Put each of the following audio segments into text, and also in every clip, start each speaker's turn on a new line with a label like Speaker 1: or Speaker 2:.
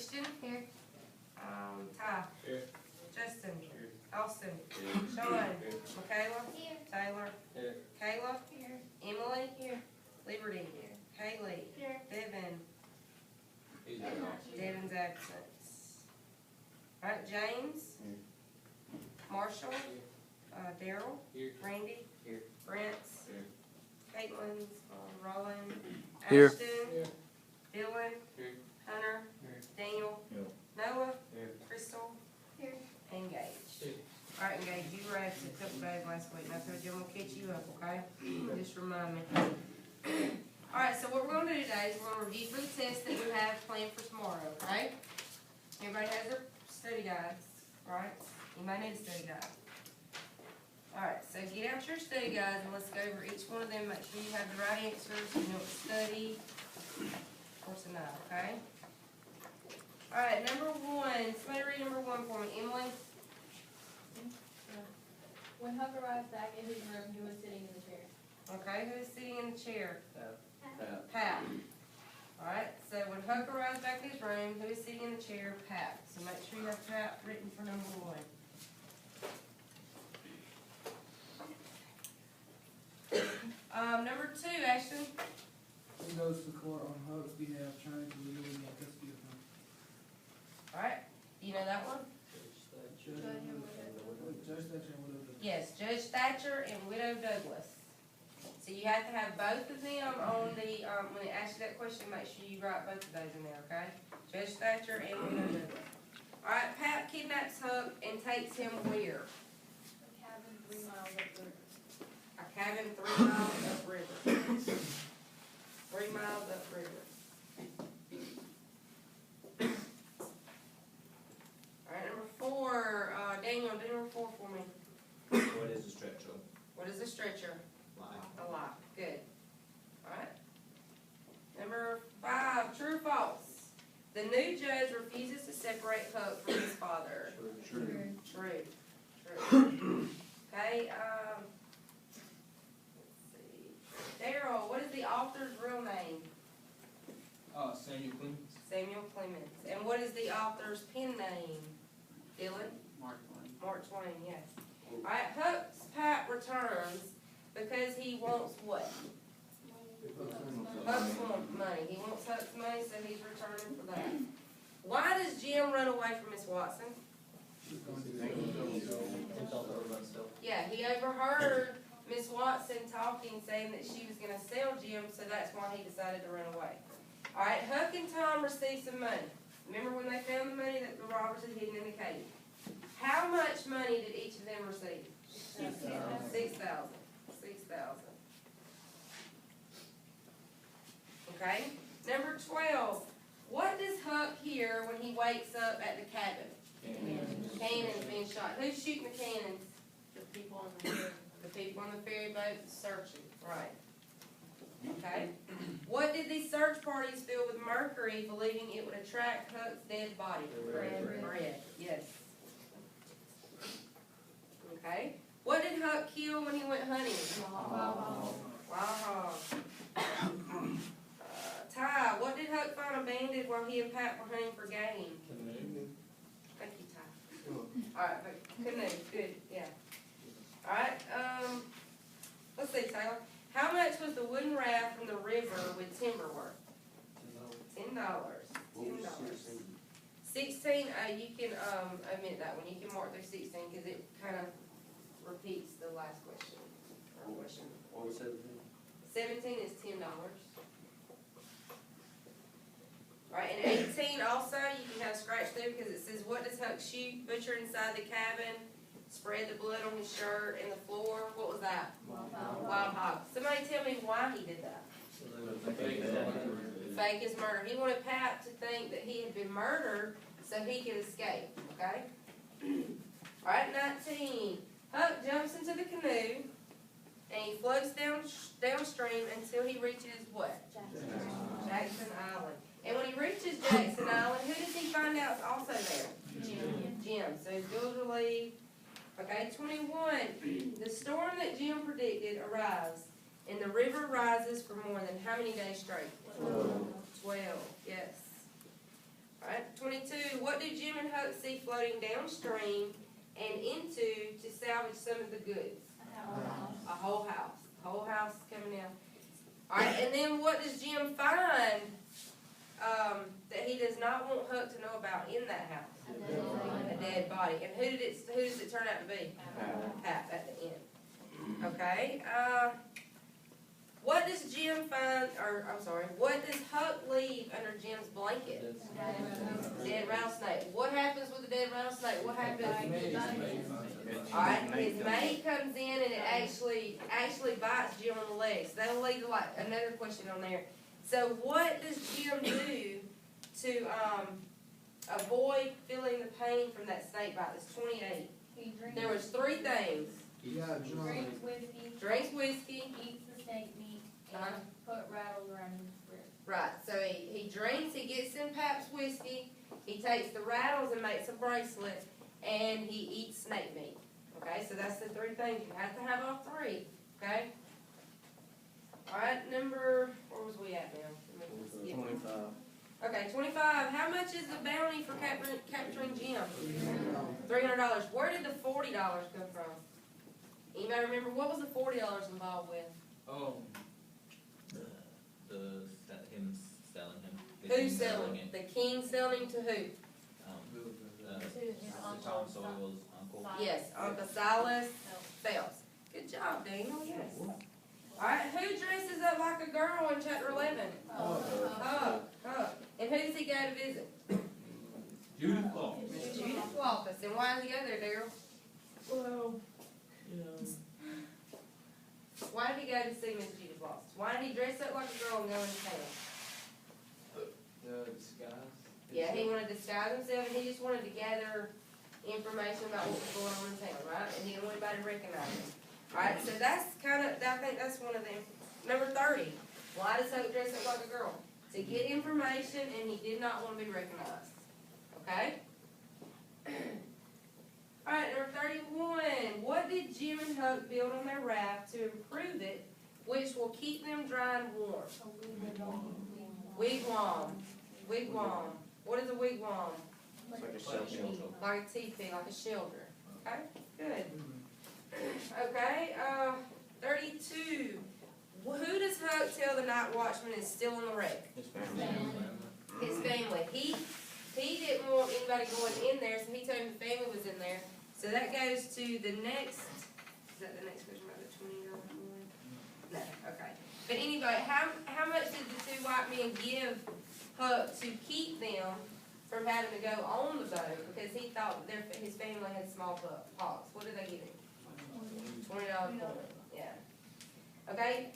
Speaker 1: Christian.
Speaker 2: Here.
Speaker 1: Ty.
Speaker 3: Here.
Speaker 1: Justin.
Speaker 3: Here.
Speaker 1: Austin.
Speaker 3: Here.
Speaker 1: Sean.
Speaker 3: Here.
Speaker 1: Michaela.
Speaker 2: Here.
Speaker 1: Taylor.
Speaker 3: Here.
Speaker 1: Kayla.
Speaker 2: Here.
Speaker 1: Emily.
Speaker 2: Here.
Speaker 1: Liberty.
Speaker 2: Here.
Speaker 1: Kaylee.
Speaker 2: Here.
Speaker 1: Devin.
Speaker 3: He's
Speaker 2: Devin.
Speaker 3: not.
Speaker 1: Devin's absent. Alright, James.
Speaker 3: Here.
Speaker 1: Marshall. Daryl.
Speaker 3: Here.
Speaker 1: Randy.
Speaker 3: Here.
Speaker 1: Brent's.
Speaker 3: Here.
Speaker 1: Caitlin's. Roland.
Speaker 4: Here.
Speaker 1: Ashton.
Speaker 3: Here.
Speaker 1: Dylan.
Speaker 3: Here.
Speaker 1: Hunter.
Speaker 3: Here.
Speaker 1: Daniel.
Speaker 3: Here.
Speaker 1: Noah.
Speaker 3: Here.
Speaker 1: Crystal.
Speaker 2: Here.
Speaker 1: And Gage. Alright, Gage, you were absent a couple days last week, and I told you I'm gonna catch you up, okay? Just remind me. Alright, so what we're gonna do today is we're gonna review for the test that we have planned for tomorrow, okay? Everybody has their study guides, right? You may need a study guide. Alright, so get out your study guides and let's go over each one of them, make sure you have the right answers, you know what to study for tonight, okay? Alright, number one, somebody read number one for me, Emily?
Speaker 2: When Huck arrived back in his room, he was sitting in the chair.
Speaker 1: Okay, who's sitting in the chair?
Speaker 3: Pat.
Speaker 1: Pat. Alright, so when Huck arrives back in his room, who is sitting in the chair? Pat. So make sure you have Pat written for number one. Number two, Ashton.
Speaker 5: He goes to court on Huck's behalf, trying to legally get custody of him.
Speaker 1: Alright, do you know that one?
Speaker 5: Judge Thatcher and Widow Douglas.
Speaker 1: Yes, Judge Thatcher and Widow Douglas. So you have to have both of them on the, when they ask you that question, make sure you write both of those in there, okay? Judge Thatcher and Widow Douglas. Alright, Pat kidnaps Huck and takes him where?
Speaker 2: A cabin 3 miles up the river.
Speaker 1: A cabin 3 miles upriver. 3 miles upriver. Alright, number four, Daniel, do number four for me.
Speaker 3: What is a stretcher?
Speaker 1: What is a stretcher?
Speaker 3: Lie.
Speaker 1: A lie. Good. Alright. Number five, true or false? The new judge refuses to separate Huck from his father.
Speaker 3: True.
Speaker 1: True. True. Okay, let's see. Daryl, what is the author's real name?
Speaker 5: Samuel Clemens.
Speaker 1: Samuel Clemens. And what is the author's pen name? Dylan?
Speaker 5: Mark Twain.
Speaker 1: Mark Twain, yes. Alright, Huck's Pat returns because he wants what? Huck's wants money. He wants Huck's money, so he's returning for that. Why does Jim run away from Miss Watson?
Speaker 5: She's going to
Speaker 1: Yeah, he overheard Miss Watson talking, saying that she was gonna sell Jim, so that's why he decided to run away. Alright, Huck and Tom received some money. Remember when they found the money that the robbers had hidden in the cave? How much money did each of them receive?
Speaker 2: 6,000.
Speaker 1: 6,000. Okay, number 12. What does Huck hear when he wakes up at the cabin? Cannons being shot. Who's shooting the cannons?
Speaker 2: The people on the river.
Speaker 1: The people on the ferry boat searching. Right. Okay. What did these search parties fill with mercury, believing it would attract Huck's dead body? Bread. Yes. Okay. What did Huck kill when he went hunting? Wild hog. Ty, what did Huck find abandoned while he and Pat were hunting for game? Thank you, Ty. Alright, but canoe, good, yeah. Alright, let's see, Taylor. How much was the wooden raft from the river with timber worth? $10. $10. 16, you can, omit that one. You can mark through 16 because it kind of repeats the last question, or question.
Speaker 3: What was 17?
Speaker 1: 17 is $10. Alright, and 18 also, you can kind of scratch through because it says, what does Huck shoot? Butcher inside the cabin, spread the blood on his shirt and the floor. What was that? Wild hog. Somebody tell me why he did that. Fake his murder. He wanted Pat to think that he had been murdered so he could escape, okay? Alright, 19. Huck jumps into the canoe and he floats downstream until he reaches what? Jackson Island. And when he reaches Jackson Island, who does he find out is also there? Jim. So he's going to leave. Okay, 21. The storm that Jim predicted arrives, and the river rises for more than how many days straight? 12. Yes. Alright, 22. what do Jim and Huck see floating downstream and into to salvage some of the goods? A whole house. Whole house is coming down. Alright, and then what does Jim find that he does not want Huck to know about in that house? A dead body. And who does it turn out to be? Hap at the end. Okay. What does Jim find, what does Huck leave under Jim's blanket? Dead rattlesnake. What happens with the dead rattlesnake? What happens? Alright, his mate comes in and it actually bites Jim on the legs. That'll lead to like another question on there. So what does Jim do to avoid feeling the pain from that snake bite? It's 28. There was 3 things.
Speaker 2: Drinks whiskey,
Speaker 1: Drinks whiskey.
Speaker 2: eats the snake meat, and
Speaker 1: Uh-huh.
Speaker 2: put rattles around his wrist.
Speaker 1: Right, so he drinks, he gets in Pabst whiskey, he takes the rattles and makes a bracelet, and he eats snake meat. Okay, so that's the 3 things. You have to have all 3. Okay? Alright, where was we at now?
Speaker 3: 25.
Speaker 1: Okay, 25. How much is the bounty for capturing Jim? $300. Where did the $40 come from? Anybody remember what was the $40 involved with?
Speaker 4: Him selling him. The
Speaker 1: Who's
Speaker 4: king
Speaker 1: selling?
Speaker 4: it.
Speaker 1: The king selling to who?
Speaker 2: To his uncle.
Speaker 4: Tom Sawyer's uncle.
Speaker 1: Yes, Uncle Silas Phelps. Good job, Daniel, yes. Alright, who dresses up like a girl in chapter 11? Huck. And who does he go to visit?
Speaker 3: Judith Law.
Speaker 1: Judith Loftus. And why does he go there, Daryl?
Speaker 3: Well, you know.
Speaker 1: Why did he go to see Miss Judith Loftus? Why did he dress up like a girl and go into town?
Speaker 3: The disguise.
Speaker 1: Yeah, he wanted to disguise himself and he just wanted to gather information about what was going on in town, right? And he didn't want anybody to recognize him. Alright, so that's I think that's one of them. Number 30. Why does Huck dress up like a girl? To get information and he did not want to be recognized. Okay? Alright, number 31. What did Jim and Huck build on their raft to improve it, which will keep them dry and warm? Wigwam. Wigwam. What is a wigwam?
Speaker 3: It's like a shelter.
Speaker 1: Like a teepee, like a shelter. Okay, good. Okay, 32. Who does Huck tell the night watchman is still in the wreck?
Speaker 3: His family.
Speaker 1: His family. He didn't want anybody going in there, so he told him the family was in there. So that goes to the next, is that the next question about the 20-year-old boy? No, okay. But anyway, how much did the 2 white men give Huck to keep them from having to go on the boat because he thought his family had smallpox? What did they give him? $20 coin. Yeah. Okay.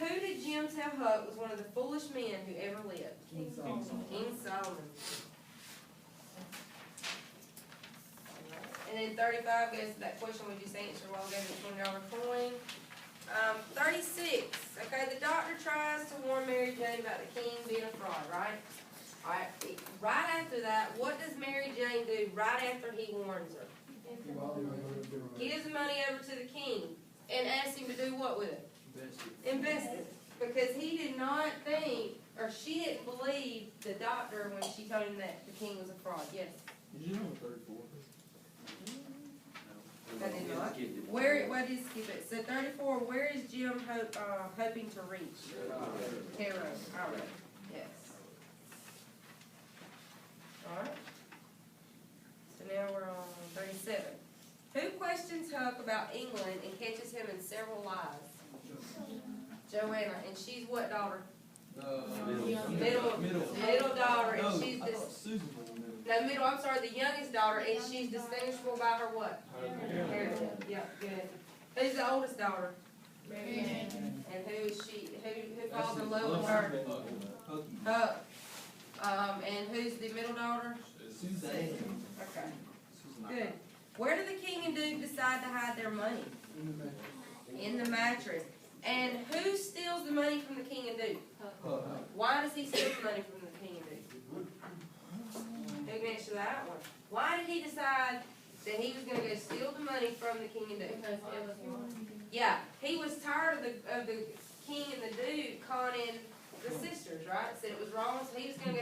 Speaker 1: Who did Jim tell Huck was one of the foolish men who ever lived?
Speaker 5: King Solomon.
Speaker 1: King Solomon. And then 35 goes to that question we just answered while ago, the $20 coin. 36. Okay, the doctor tries to warn Mary Jane about the king being a fraud, right? Alright, right after that, what does Mary Jane do right after he warns her? Gives the money over to the king and asks him to do what with it? Invest it. Because he did not think, or she didn't believe the doctor when she told him that the king was a fraud. Yes?
Speaker 3: Did you know 34?
Speaker 1: I did not. Why did he skip it? So 34, where is Jim hoping to reach? Cairo. Alright. Yes. Alright. So now we're on 37. Who questions Huck about England and catches him in several lies? Joanna. And she's what daughter? Middle daughter. And she's the youngest daughter, and she's distinguishable by her what? Heritage. Yeah, good. Who's the oldest daughter? And who is she? Who falls in love with her? Huck. And who's the middle daughter?
Speaker 3: Suzanne.
Speaker 1: Okay. Good. Where do the king and duke decide to hide their money? In the mattress. And who steals the money from the king and duke? Why does he steal the money from the king and duke? Who can answer that one? Why did he decide that he was going to go steal the money from the king and duke?
Speaker 2: Because it was wrong.
Speaker 1: Yeah, he was tired of the king and the duke conning the sisters, right? Said it was wrong, so he was going to go